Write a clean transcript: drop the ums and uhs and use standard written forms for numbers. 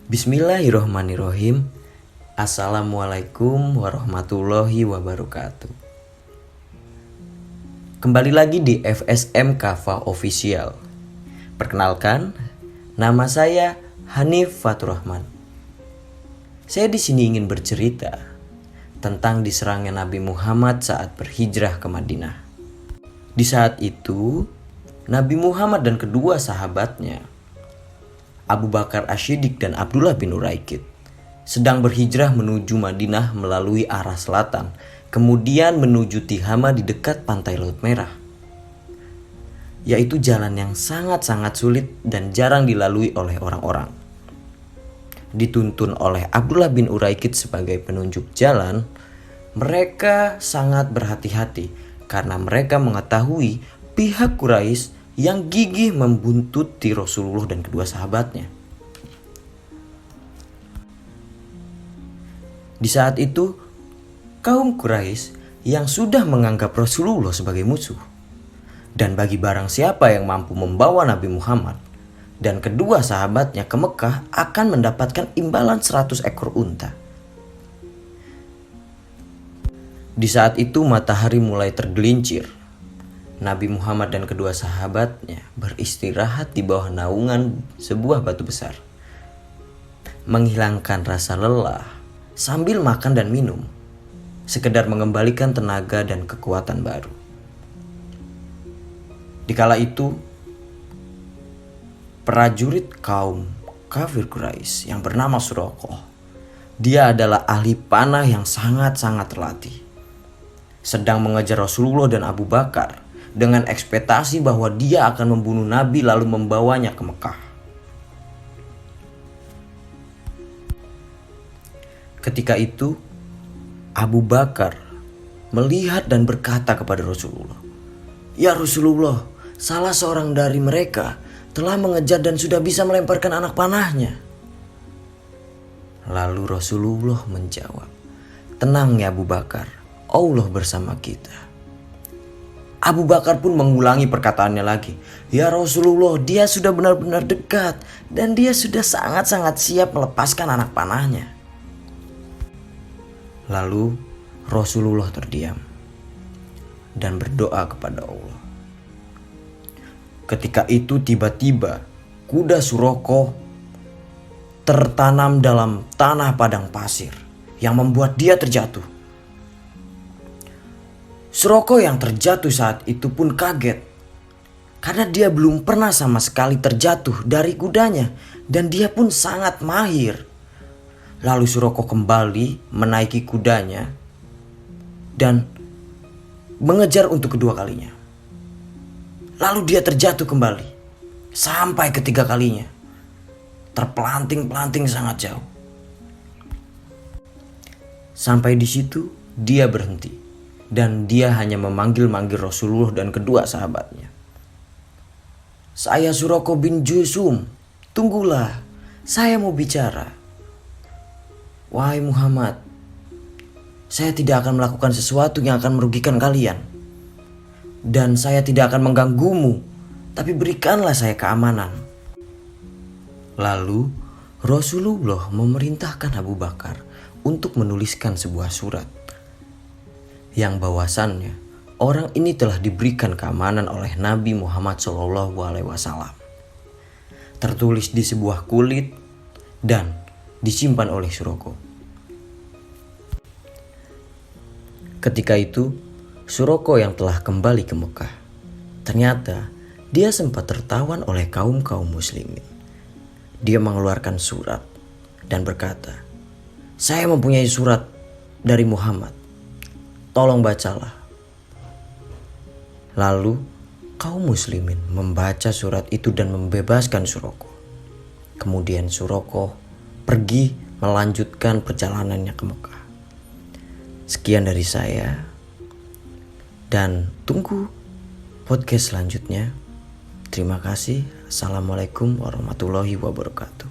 Bismillahirrohmanirrohim. Assalamualaikum warahmatullahi wabarakatuh. Kembali lagi di FSM Kava Official. Perkenalkan, nama saya Hanif Faturrahman. Saya di sini ingin bercerita tentang diserangnya Nabi Muhammad saat berhijrah ke Madinah. Di saat itu, Nabi Muhammad dan kedua sahabatnya, Abu Bakar Ash-Shiddiq dan Abdullah bin Uraikid, sedang berhijrah menuju Madinah melalui arah selatan, kemudian menuju Tihama di dekat pantai Laut Merah, yaitu jalan yang sangat-sangat sulit dan jarang dilalui oleh orang-orang. Dituntun oleh Abdullah bin Uraikid sebagai penunjuk jalan, mereka sangat berhati-hati karena mereka mengetahui pihak Quraisy yang gigih membuntuti Rasulullah dan kedua sahabatnya. Di saat itu, kaum Quraisy yang sudah menganggap Rasulullah sebagai musuh, dan bagi barang siapa yang mampu membawa Nabi Muhammad dan kedua sahabatnya ke Mekah akan mendapatkan imbalan 100 ekor unta. Di saat itu matahari mulai tergelincir. Nabi Muhammad dan kedua sahabatnya beristirahat di bawah naungan sebuah batu besar, menghilangkan rasa lelah sambil makan dan minum, sekedar mengembalikan tenaga dan kekuatan baru. Dikala itu, prajurit kaum kafir Quraisy yang bernama Suraqah, dia adalah ahli panah yang sangat-sangat terlatih, sedang mengejar Rasulullah dan Abu Bakar dengan ekspektasi bahwa dia akan membunuh Nabi lalu membawanya ke Mekah. Ketika itu, Abu Bakar melihat dan berkata kepada Rasulullah, "Ya Rasulullah, salah seorang dari mereka telah mengejar dan sudah bisa melemparkan anak panahnya." Lalu Rasulullah menjawab, "Tenang ya Abu Bakar, Allah bersama kita." Abu Bakar pun mengulangi perkataannya lagi, "Ya Rasulullah, dia sudah benar-benar dekat dan dia sudah sangat-sangat siap melepaskan anak panahnya." Lalu Rasulullah terdiam dan berdoa kepada Allah. Ketika itu tiba-tiba kuda Suraqah tertanam dalam tanah padang pasir yang membuat dia terjatuh. Suraqah yang terjatuh saat itu pun kaget karena dia belum pernah sama sekali terjatuh dari kudanya dan dia pun sangat mahir. Lalu Suraqah kembali menaiki kudanya dan mengejar untuk kedua kalinya. Lalu dia terjatuh kembali sampai ketiga kalinya, terpelanting-pelanting sangat jauh. Sampai di situ dia berhenti. Dan dia hanya memanggil-manggil Rasulullah dan kedua sahabatnya. "Saya Suraqah bin Jusum, tunggulah, saya mau bicara." "Wahai Muhammad, saya tidak akan melakukan sesuatu yang akan merugikan kalian. Dan saya tidak akan mengganggumu, tapi berikanlah saya keamanan." Lalu Rasulullah memerintahkan Abu Bakar untuk menuliskan sebuah surat yang bahwasannya orang ini telah diberikan keamanan oleh Nabi Muhammad SAW. Tertulis di sebuah kulit dan disimpan oleh Suraqah. Ketika itu, Suraqah yang telah kembali ke Mekah, ternyata dia sempat tertawan oleh kaum muslimin. Dia mengeluarkan surat dan berkata, "Saya mempunyai surat dari Muhammad. Tolong bacalah." Lalu kaum muslimin membaca surat itu dan membebaskan Suraqah. Kemudian Suraqah pergi melanjutkan perjalanannya ke Mekah. Sekian dari saya dan tunggu podcast selanjutnya. Terima kasih. Assalamualaikum warahmatullahi wabarakatuh.